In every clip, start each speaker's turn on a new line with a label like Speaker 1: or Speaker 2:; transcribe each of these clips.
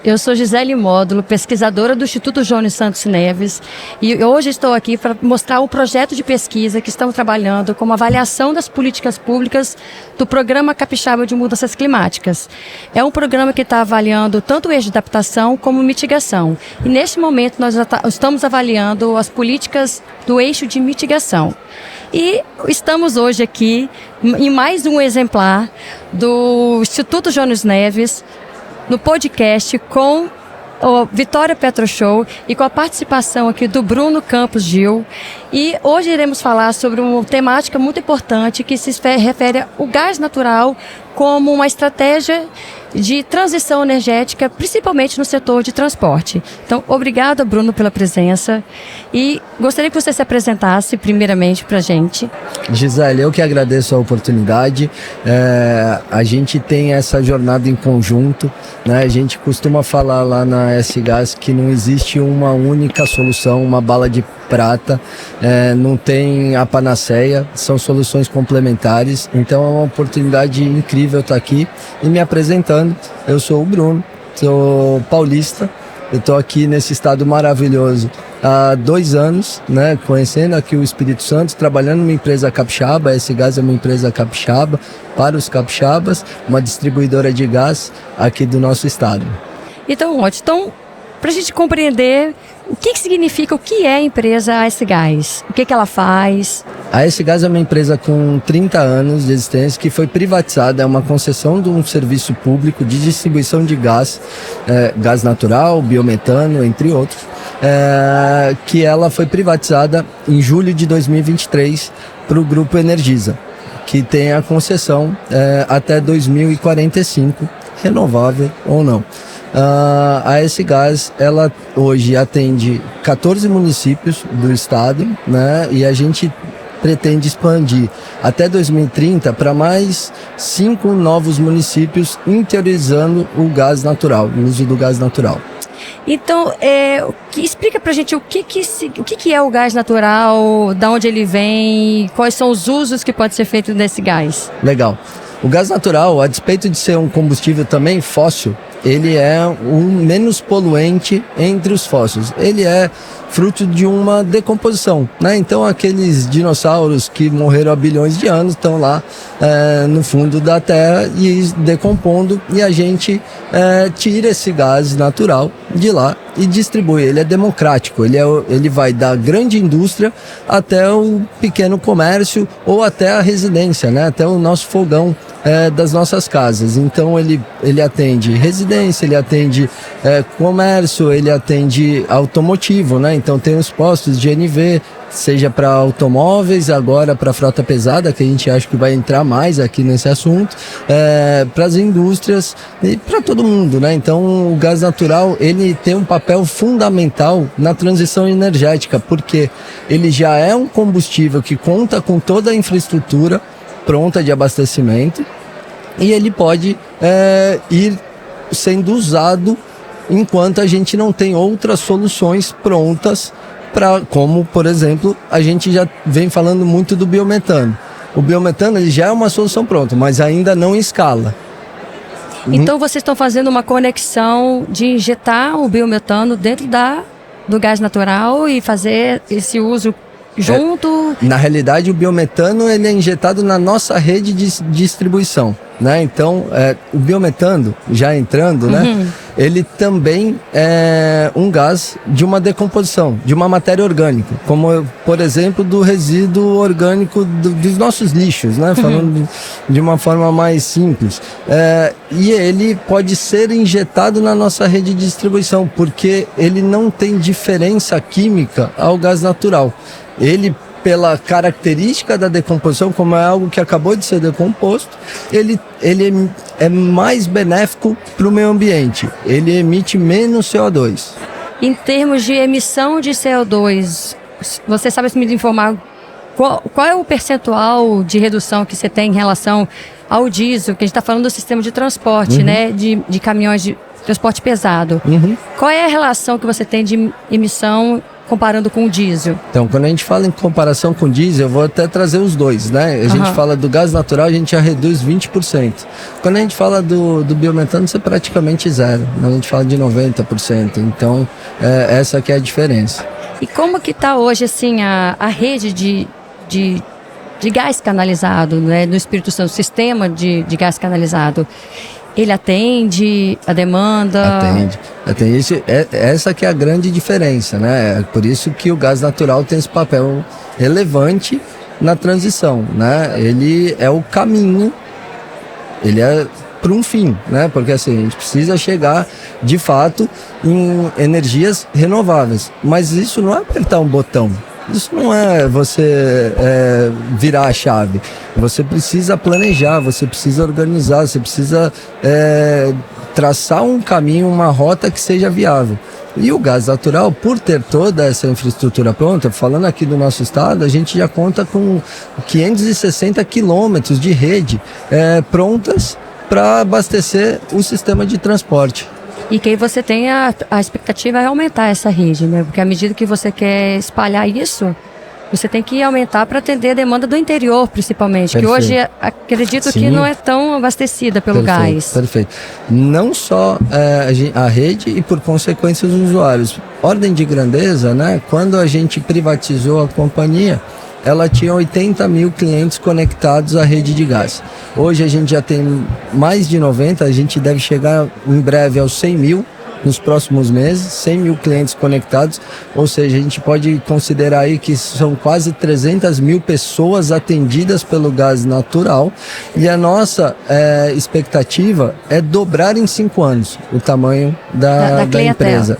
Speaker 1: Eu sou Gisele Módulo, pesquisadora do Instituto Jones Santos Neves, e hoje estou aqui para mostrar o projeto de pesquisa que estamos trabalhando como avaliação das políticas públicas do Programa Capixaba de Mudanças Climáticas. É um programa que está avaliando tanto o eixo de adaptação como mitigação. E neste momento nós estamos avaliando as políticas do eixo de mitigação. E estamos hoje aqui em mais um exemplar do Instituto Jones Neves, no podcast com o Vitória Petro Show e com a participação aqui do Bruno Campos Gil. E hoje iremos falar sobre uma temática muito importante que se refere ao gás natural como uma estratégia de transição energética, principalmente no setor de transporte. Então, obrigada, Bruno, pela presença. E gostaria que você se apresentasse primeiramente para a gente.
Speaker 2: Gisele, eu que agradeço a oportunidade. A gente tem essa jornada em conjunto, né? A gente costuma falar lá na S-Gás que não existe uma única solução, uma bala de prata, não tem a panaceia, são soluções complementares. Então é uma oportunidade incrível estar aqui e me apresentando. Eu sou o Bruno, sou paulista, eu estou aqui nesse estado maravilhoso há 2 anos, né, conhecendo aqui o Espírito Santo, trabalhando numa empresa capixaba. A S-Gás é uma empresa capixaba para os capixabas, uma distribuidora de gás aqui do nosso estado.
Speaker 1: Então, ótimo. Então, para a gente compreender o que significa, o que é a empresa S-Gás, o que ela faz.
Speaker 2: A S-Gás é uma empresa com 30 anos de existência que foi privatizada, é uma concessão de um serviço público de distribuição de gás, gás natural, biometano, entre outros, que ela foi privatizada em julho de 2023 para o Grupo Energisa, que tem a concessão até 2045, renovável ou não. A S-Gás, ela hoje atende 14 municípios do estado, né? E a gente pretende expandir até 2030 para mais 5 novos municípios, interiorizando o gás natural, o uso do gás natural.
Speaker 1: Então, explica pra gente o que é o gás natural, de onde ele vem, quais são os usos que pode ser feito desse gás.
Speaker 2: Legal. O gás natural, a despeito de ser um combustível também fóssil, ele é o menos poluente entre os fósseis. Ele é fruto de uma decomposição, né? Então aqueles dinossauros que morreram há bilhões de anos estão lá no fundo da terra e decompondo, e a gente tira esse gás natural de lá e distribui. Ele é democrático, ele vai da grande indústria até o pequeno comércio ou até a residência, né? Até o nosso fogão das nossas casas. Então ele atende residência, ele atende comércio, ele atende automotivo, né? Então tem os postos de GNV, seja para automóveis, agora para frota pesada, que a gente acha que vai entrar mais aqui nesse assunto, para as indústrias e para todo mundo, né? Então o gás natural, ele tem um papel fundamental na transição energética, porque ele já é um combustível que conta com toda a infraestrutura pronta de abastecimento, e ele pode ir sendo usado enquanto a gente não tem outras soluções prontas, como, por exemplo, a gente já vem falando muito do biometano. O biometano, ele já é uma solução pronta, mas ainda não em escala.
Speaker 1: Então vocês estão fazendo uma conexão de injetar o biometano dentro do gás natural e fazer esse uso junto?
Speaker 2: Na realidade, o biometano, ele é injetado na nossa rede de distribuição, né? Então, o biometano, já entrando, né? Ele também é um gás de uma decomposição, de uma matéria orgânica, como, por exemplo, do resíduo orgânico dos nossos lixos, né? Falando de uma forma mais simples. E ele pode ser injetado na nossa rede de distribuição, porque ele não tem diferença química ao gás natural. Ele, pela característica da decomposição, como é algo que acabou de ser decomposto, ele é mais benéfico para o meio ambiente. Ele emite menos CO2.
Speaker 1: Em termos de emissão de CO2, você sabe me informar qual é o percentual de redução que você tem em relação ao diesel, que a gente está falando do sistema de transporte, né, de caminhões de transporte pesado. Qual é a relação que você tem de emissão comparando com o diesel?
Speaker 2: Então, quando a gente fala em comparação com o diesel, eu vou até trazer os dois, né? A gente fala do gás natural, a gente já reduz 20%. Quando a gente fala do biometano, isso é praticamente zero. A gente fala de 90%. Então, essa que é a diferença.
Speaker 1: E como que está hoje, assim, a rede de gás canalizado, né, no Espírito Santo, o sistema de gás canalizado? Ele atende a demanda?
Speaker 2: Atende. Essa que é a grande diferença, né? É por isso que o gás natural tem esse papel relevante na transição, né? Ele é o caminho, ele é para um fim, né? Porque assim, a gente precisa chegar, de fato, em energias renováveis. Mas isso não é apertar um botão. Isso não é você virar a chave. Você precisa planejar, você precisa organizar, você precisa traçar um caminho, uma rota que seja viável. E o gás natural, por ter toda essa infraestrutura pronta, falando aqui do nosso estado, a gente já conta com 560 quilômetros de rede prontas para abastecer o sistema de transporte.
Speaker 1: E que aí você tem a expectativa é aumentar essa rede, né? Porque à medida que você quer espalhar isso, você tem que aumentar para atender a demanda do interior, principalmente. Perfeito. Que hoje acredito que não é tão abastecida pelo gás.
Speaker 2: Perfeito. Não só a rede e, por consequência, os usuários. Ordem de grandeza, né? Quando a gente privatizou a companhia, ela tinha 80 mil clientes conectados à rede de gás. Hoje a gente já tem mais de 90, a gente deve chegar em breve aos 100 mil nos próximos meses, 100 mil clientes conectados, ou seja, a gente pode considerar aí que são quase 300 mil pessoas atendidas pelo gás natural, e a nossa expectativa é dobrar em 5 anos o tamanho da empresa.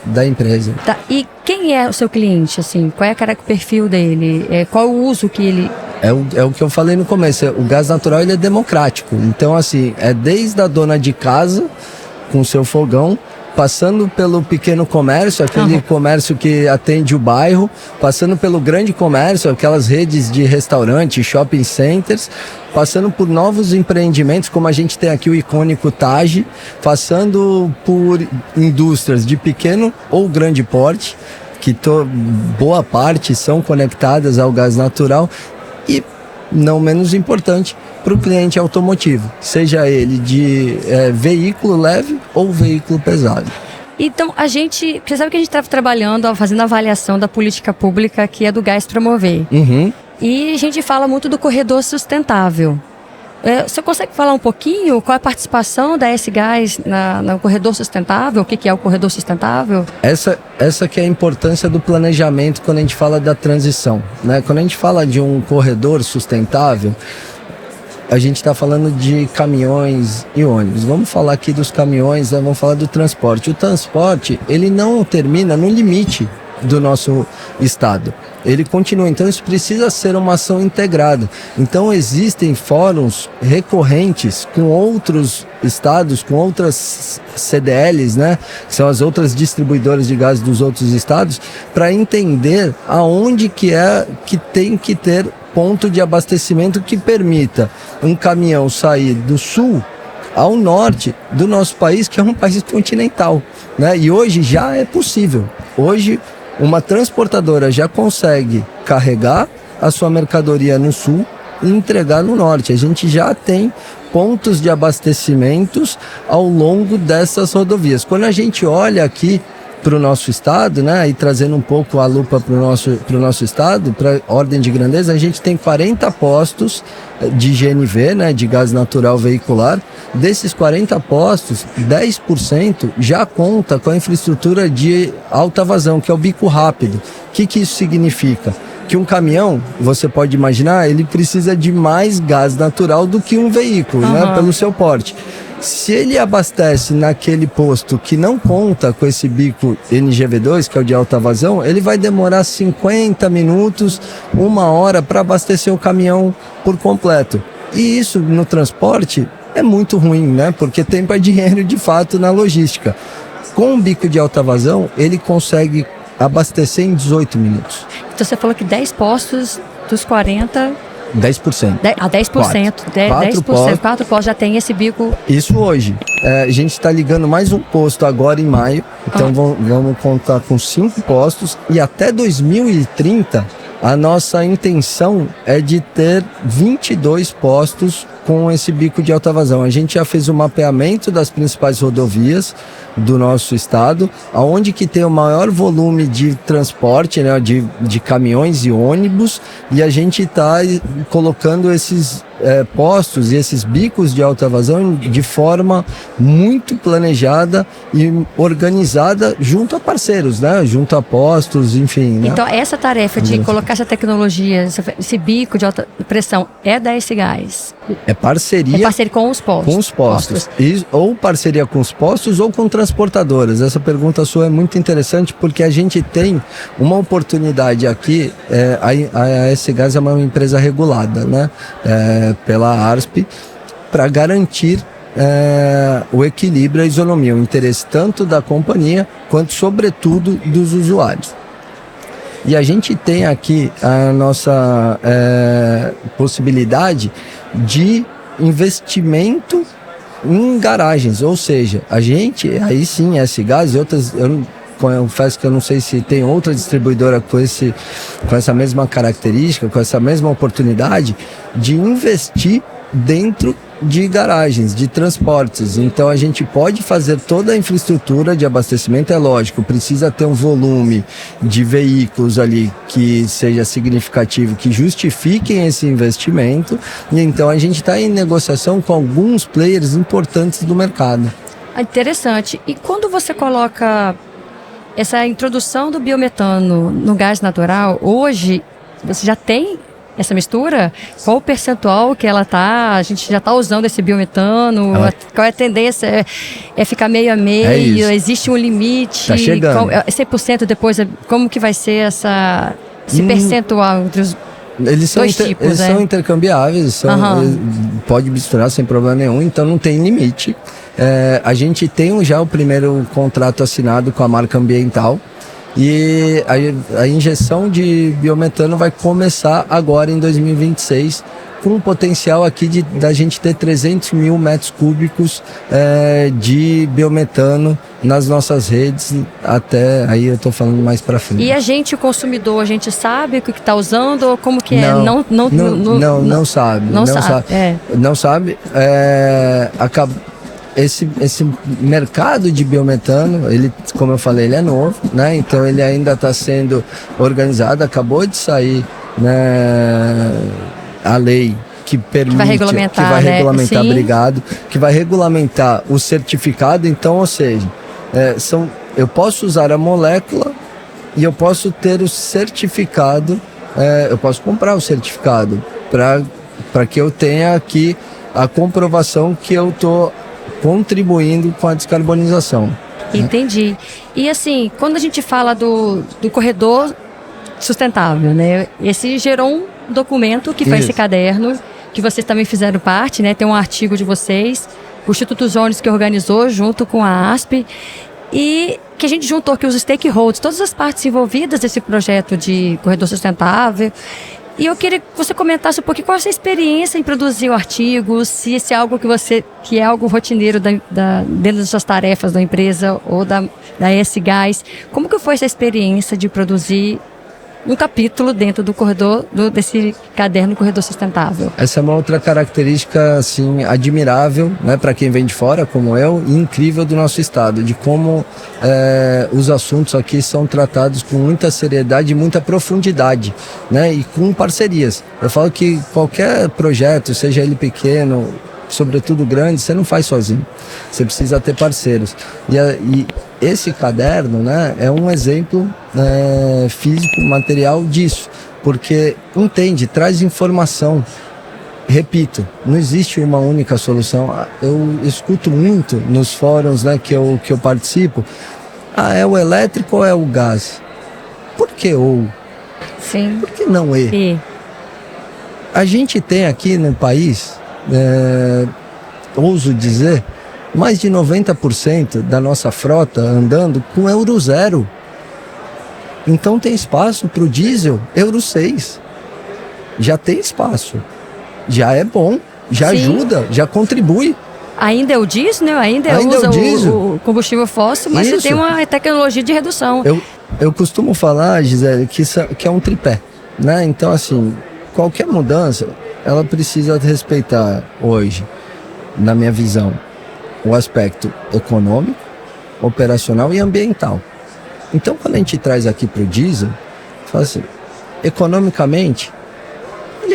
Speaker 1: Tá. E quem é o seu cliente, assim? Qual é o perfil dele? Qual o uso que ele...
Speaker 2: É o que eu falei no começo, o gás natural ele é democrático, então assim, desde a dona de casa com seu fogão, passando pelo pequeno comércio, aquele comércio que atende o bairro, passando pelo grande comércio, aquelas redes de restaurantes, shopping centers, passando por novos empreendimentos, como a gente tem aqui o icônico TAG, passando por indústrias de pequeno ou grande porte, que boa parte são conectadas ao gás natural, e, não menos importante, para o cliente automotivo, seja ele de veículo leve ou veículo pesado.
Speaker 1: Então, você sabe que a gente estava trabalhando, fazendo a avaliação da política pública que é do Gás Promover. E a gente fala muito do corredor sustentável. Você consegue falar um pouquinho qual é a participação da S-Gás no corredor sustentável? O que é o corredor sustentável?
Speaker 2: Essa que é a importância do planejamento quando a gente fala da transição, né? Quando a gente fala de um corredor sustentável, a gente está falando de caminhões e ônibus. Vamos falar aqui dos caminhões, né? Vamos falar do transporte. O transporte, ele não termina no limite do nosso estado. Ele continua, então isso precisa ser uma ação integrada. Então existem fóruns recorrentes com outros estados, com outras CDLs, né, que são as outras distribuidoras de gás dos outros estados, para entender aonde que tem que ter ponto de abastecimento que permita um caminhão sair do sul ao norte do nosso país, que é um país continental, né? E hoje já é possível. Hoje uma transportadora já consegue carregar a sua mercadoria no sul e entregar no norte. A gente já tem pontos de abastecimentos ao longo dessas rodovias. Quando a gente olha aqui para o nosso estado, né, e trazendo um pouco a lupa para o nosso estado, para ordem de grandeza, a gente tem 40 postos de GNV, né, de gás natural veicular. Desses 40 postos, 10% já conta com a infraestrutura de alta vazão, que é o bico rápido. O que isso significa? Que um caminhão, você pode imaginar, ele precisa de mais gás natural do que um veículo, né, pelo seu porte. Se ele abastece naquele posto que não conta com esse bico NGV2, que é o de alta vazão, ele vai demorar 50 minutos, 1 hora para abastecer o caminhão por completo. E isso no transporte é muito ruim, né? Porque tempo é dinheiro de fato na logística. Com o bico de alta vazão, ele consegue abastecer em 18 minutos.
Speaker 1: Então você falou que 10 postos dos 40
Speaker 2: 10%.
Speaker 1: A 10%. 4 postos já tem esse bico.
Speaker 2: Isso hoje. A gente está ligando mais um posto agora em maio. Então vamos contar com 5 postos. E até 2030, a nossa intenção é de ter 22 postos com esse bico de alta vazão. A gente já fez o mapeamento das principais rodovias do nosso estado, aonde que tem o maior volume de transporte, né, de caminhões e ônibus, e a gente está colocando esses postos e esses bicos de alta vazão de forma muito planejada e organizada junto a parceiros, né, junto a postos, enfim. Né?
Speaker 1: Então essa tarefa de colocar essa tecnologia, esse bico de alta pressão é da S-Gás?
Speaker 2: É parceria.
Speaker 1: É parceria com os postos.
Speaker 2: Com os postos. Ou parceria com os postos ou com transportadoras. Essa pergunta sua é muito interessante porque a gente tem uma oportunidade aqui. A S-Gás é uma empresa regulada, né? Pela ARSP, para garantir o equilíbrio, a isonomia, o interesse tanto da companhia quanto, sobretudo, dos usuários. E a gente tem aqui a nossa possibilidade de investimento em garagens, ou seja, a gente, aí sim, S-Gás e outras, eu confesso que eu não sei se tem outra distribuidora com essa mesma característica, com essa mesma oportunidade de investir dentro de garagens, de transportes. Então a gente pode fazer toda a infraestrutura de abastecimento, é lógico, precisa ter um volume de veículos ali que seja significativo, que justifiquem esse investimento, e então a gente está em negociação com alguns players importantes do mercado.
Speaker 1: Interessante. E quando você coloca essa introdução do biometano no gás natural, hoje você já tem essa mistura? Qual o percentual que ela tá? A gente já está usando esse biometano? Qual é a tendência? É ficar meio a meio? Existe um limite?
Speaker 2: Tá chegando.
Speaker 1: 100% depois, como que vai ser esse percentual entre os
Speaker 2: Eles são intercambiáveis, pode misturar sem problema nenhum, então não tem limite. A gente tem já o primeiro contrato assinado com a marca ambiental, e a injeção de biometano vai começar agora em 2026, com um potencial aqui da gente ter 300 mil metros cúbicos de biometano nas nossas redes, até aí eu estou falando mais para frente.
Speaker 1: E a gente, o consumidor, a gente sabe o que está usando ou como que
Speaker 2: não,
Speaker 1: é?
Speaker 2: Não sabe. Não sabe. Esse mercado de biometano, ele, como eu falei, ele é novo, né? Então ele ainda está sendo organizado. Acabou de sair, né, a lei que permite, que vai regulamentar, obrigado, que vai regulamentar o certificado. Então, ou seja, eu posso usar a molécula e eu posso ter o certificado, eu posso comprar o certificado para que eu tenha aqui a comprovação que eu estou contribuindo com a descarbonização.
Speaker 1: Entendi. E assim, quando a gente fala do corredor sustentável, né? Esse gerou um documento que foi esse caderno, que vocês também fizeram parte, né? Tem um artigo de vocês, o Instituto Jones que organizou junto com a ASP, e que a gente juntou aqui os stakeholders, todas as partes envolvidas nesse projeto de corredor sustentável. E eu queria que você comentasse um pouquinho qual é a sua experiência em produzir o artigo, se esse é algo que é algo rotineiro dentro das suas tarefas da empresa ou da S-Gás. Como que foi essa experiência de produzir um capítulo dentro do corredor, desse caderno Corredor Sustentável?
Speaker 2: Essa é uma outra característica, assim, admirável, né, para quem vem de fora, como eu, e incrível do nosso estado, de como os assuntos aqui são tratados com muita seriedade e muita profundidade, né, e com parcerias. Eu falo que qualquer projeto, seja ele pequeno, sobretudo grande, você não faz sozinho. Você precisa ter parceiros. E esse caderno, né, é um exemplo físico, material disso, porque traz informação. Repito, não existe uma única solução. Eu escuto muito nos fóruns, né, que eu participo, é o elétrico ou é o gás? Por que ou?
Speaker 1: Sim.
Speaker 2: Por que não e?
Speaker 1: E?
Speaker 2: A gente tem aqui no país, ouso dizer, mais de 90% da nossa frota andando com Euro 0. Então tem espaço para o diesel Euro 6. já tem espaço, já é bom, já
Speaker 1: Sim.
Speaker 2: ajuda, já contribui.
Speaker 1: Ainda é o diesel, né? Ainda usa
Speaker 2: é o diesel.
Speaker 1: o combustível fóssil, mas
Speaker 2: Isso.
Speaker 1: você tem uma tecnologia de redução.
Speaker 2: Eu costumo falar, Gisele, que é um tripé, né? Então, assim, qualquer mudança, ela precisa respeitar hoje, na minha visão, o aspecto econômico, operacional e ambiental. Então, quando a gente traz aqui para o diesel, fala assim, economicamente, ele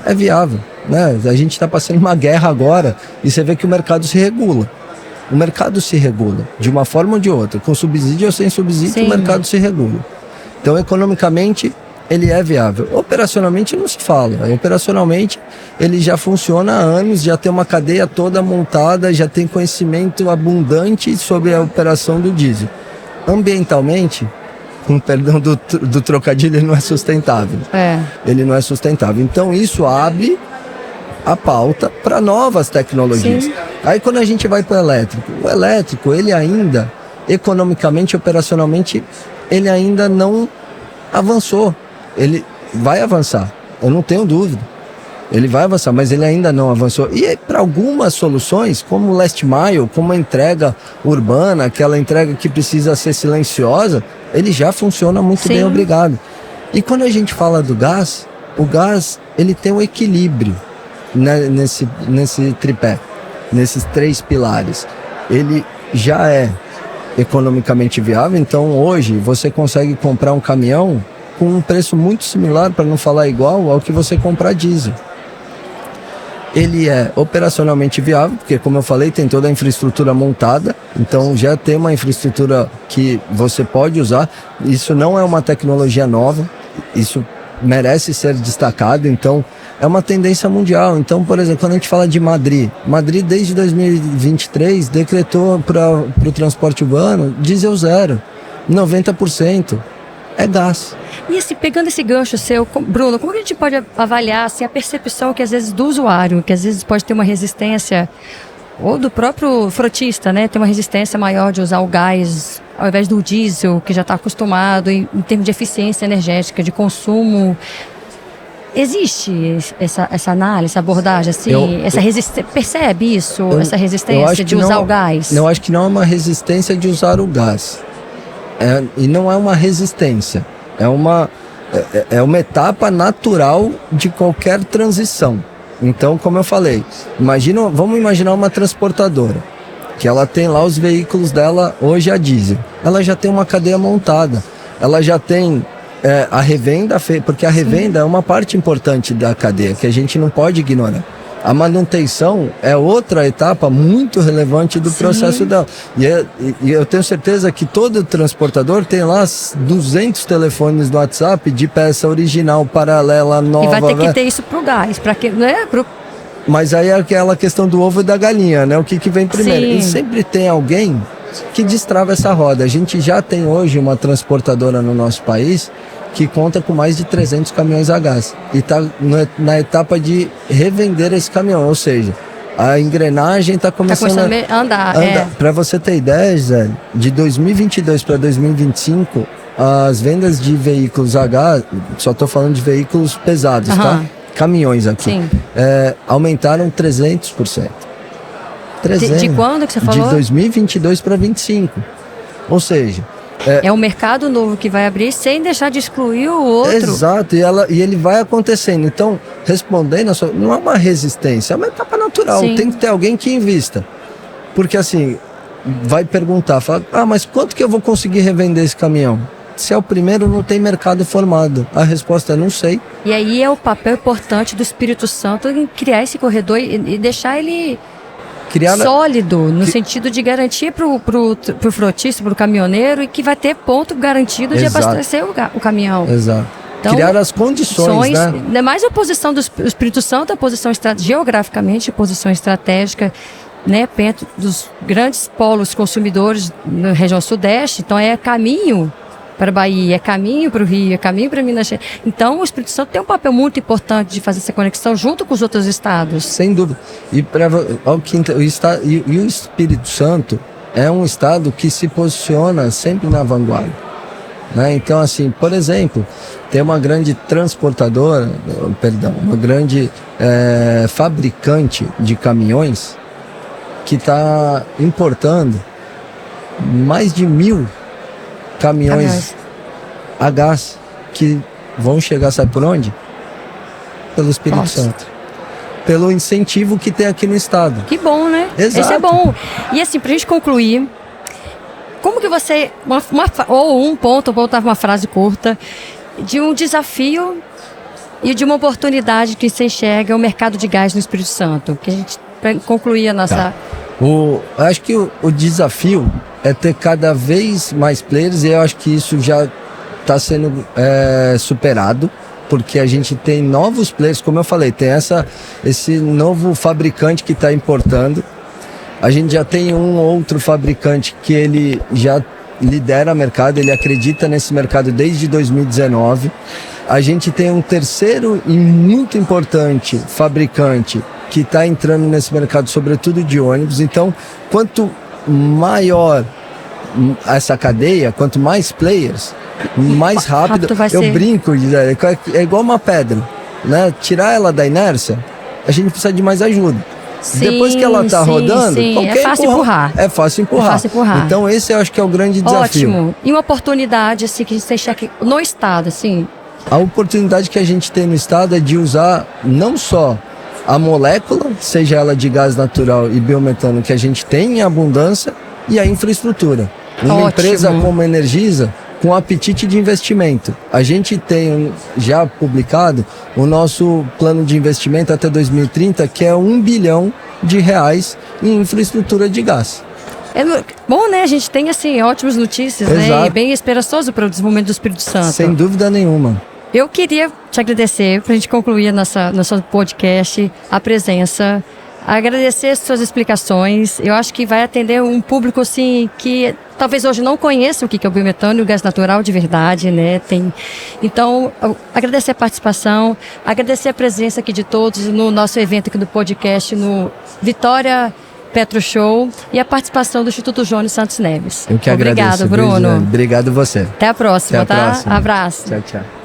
Speaker 2: é viável, né? A gente está passando uma guerra agora e você vê que o mercado se regula. O mercado se regula, de uma forma ou de outra, com subsídio ou sem subsídio. Sim. O mercado se regula. Então, economicamente, ele é viável. Operacionalmente, não se fala. Operacionalmente, ele já funciona há anos, já tem uma cadeia toda montada, já tem conhecimento abundante sobre a operação do diesel. Ambientalmente, com perdão do trocadilho, ele não é sustentável. Ele não é sustentável. Então, isso abre a pauta para novas tecnologias. Sim. Aí quando a gente vai para o elétrico, ele ainda, economicamente, operacionalmente, ele ainda não avançou. Ele vai avançar, eu não tenho dúvida. Ele vai avançar, mas ele ainda não avançou. E para algumas soluções, como o last mile, como a entrega urbana, aquela entrega que precisa ser silenciosa, ele já funciona muito Sim. bem, obrigado. E quando a gente fala do gás, o gás, ele tem um equilíbrio, né, nesse tripé, nesses 3 pilares. Ele já é economicamente viável, então hoje você consegue comprar um caminhão com um preço muito similar, para não falar igual, ao que você comprar diesel. Ele é operacionalmente viável, porque, como eu falei, tem toda a infraestrutura montada, então já tem uma infraestrutura que você pode usar. Isso não é uma tecnologia nova, isso merece ser destacado, então é uma tendência mundial. Então, por exemplo, quando a gente fala de Madrid, desde 2023 decretou para o transporte urbano diesel zero, 90%. É gás.
Speaker 1: E assim, pegando esse gancho seu, Bruno, como que a gente pode avaliar assim, a percepção que às vezes do usuário, que às vezes pode ter uma resistência, ou do próprio frotista, né? Tem uma resistência maior de usar o gás ao invés do diesel, que já está acostumado em termos de eficiência energética, de consumo. Existe essa análise, essa abordagem, assim, essa resistência, percebe isso, essa resistência de usar o gás?
Speaker 2: Eu acho que não é uma resistência de usar o gás. E não é uma resistência, é uma etapa natural de qualquer transição. Então, como eu falei, vamos imaginar uma transportadora, que ela tem lá os veículos dela hoje a diesel. Ela já tem uma cadeia montada, ela já tem a revenda, porque a revenda Sim. é uma parte importante da cadeia, que a gente não pode ignorar. A manutenção é outra etapa muito relevante do Sim. processo dela. E eu tenho certeza que todo transportador tem lá 200 telefones no WhatsApp de peça original, paralela, nova.
Speaker 1: E vai ter que ter isso pro gás, para que, né?
Speaker 2: Mas aí é aquela questão do ovo e da galinha, né? O que vem primeiro? Sim. E sempre tem alguém que destrava essa roda. A gente já tem hoje uma transportadora no nosso país que conta com mais de 300 caminhões a gás e está na etapa de revender esse caminhão, ou seja, a engrenagem está começando
Speaker 1: a andar.
Speaker 2: Para você ter ideia, Zé, de 2022 para 2025, as vendas de veículos a gás, só estou falando de veículos pesados, tá? Caminhões aqui, aumentaram 300%. 300%.
Speaker 1: De quando que você falou?
Speaker 2: De 2022 para 2025. Ou seja...
Speaker 1: É um mercado novo que vai abrir sem deixar de excluir o outro.
Speaker 2: Exato, e ele vai acontecendo. Então, respondendo, não é uma resistência, é uma etapa natural. Sim. Tem que ter alguém que invista. Porque assim, vai perguntar, fala, mas quanto que eu vou conseguir revender esse caminhão? Se é o primeiro, não tem mercado formado. A resposta é não sei. E
Speaker 1: aí é o papel importante do Espírito Santo em criar esse corredor e deixar ele... sólido, no sentido de garantir pro frotista, pro caminhoneiro, e que vai ter ponto garantido de abastecer o caminhão.
Speaker 2: Exato. Então, criar as condições, né?
Speaker 1: Mais a posição do Espírito Santo, a posição geograficamente, a posição estratégica, né, perto dos grandes polos consumidores na região sudeste. Então é caminho para a Bahia, é caminho para o Rio, é caminho para Minas Gerais. Então, o Espírito Santo tem um papel muito importante de fazer essa conexão junto com os outros estados.
Speaker 2: Sem dúvida. E o Espírito Santo é um estado que se posiciona sempre na vanguarda. né? Então, assim, por exemplo, tem uma grande transportadora, uma grande fabricante de caminhões que está importando mais de 1.000 caminhões a gás que vão chegar, sabe por onde? Pelo Espírito Santo. Pelo incentivo que tem aqui no estado.
Speaker 1: Que bom, né?
Speaker 2: Exato.
Speaker 1: Isso é bom. E assim, pra gente concluir, como que você, ou uma frase curta, de um desafio e de uma oportunidade que você enxerga o mercado de gás no Espírito Santo, que a gente, pra concluir a nossa...
Speaker 2: Acho que o desafio é ter cada vez mais players, e eu acho que isso já está sendo superado, porque a gente tem novos players, como eu falei, tem esse novo fabricante que está importando. A gente já tem um outro fabricante que ele já lidera o mercado, ele acredita nesse mercado desde 2019. A gente tem um terceiro e muito importante fabricante que está entrando nesse mercado, sobretudo de ônibus. Então, quanto maior essa cadeia, quanto mais players, mais rápido eu brinco, é igual uma pedra, né? Tirar ela da inércia, a gente precisa de mais ajuda. Depois que ela está rodando,
Speaker 1: é fácil empurrar.
Speaker 2: É fácil empurrar. Então esse eu acho que é o grande desafio.
Speaker 1: Ótimo. E uma oportunidade assim que você acha que no estado, assim?
Speaker 2: A oportunidade que a gente tem no estado é de usar não só a molécula, seja ela de gás natural e biometano, que a gente tem em abundância, e a infraestrutura. Uma empresa como a Energisa, com apetite de investimento. A gente tem já publicado o nosso plano de investimento até 2030, que é R$1 bilhão em infraestrutura de gás.
Speaker 1: É bom, né? A gente tem, assim, ótimas notícias, né? E bem esperançoso para o desenvolvimento do Espírito Santo.
Speaker 2: Sem dúvida nenhuma.
Speaker 1: Eu queria te agradecer, para a gente concluir nosso podcast, a presença, agradecer as suas explicações. Eu acho que vai atender um público, assim, que talvez hoje não conheça o que é o biometano e o gás natural de verdade, né? Então, agradecer a participação, agradecer a presença aqui de todos no nosso evento aqui do podcast, no Vitória Petro Show, e a participação do Instituto Jônio Santos Neves.
Speaker 2: Eu que agradeço.
Speaker 1: Obrigado, Bruno.
Speaker 2: Obrigado você.
Speaker 1: Até a próxima,
Speaker 2: Até a próxima.
Speaker 1: Abraço.
Speaker 2: Tchau, tchau.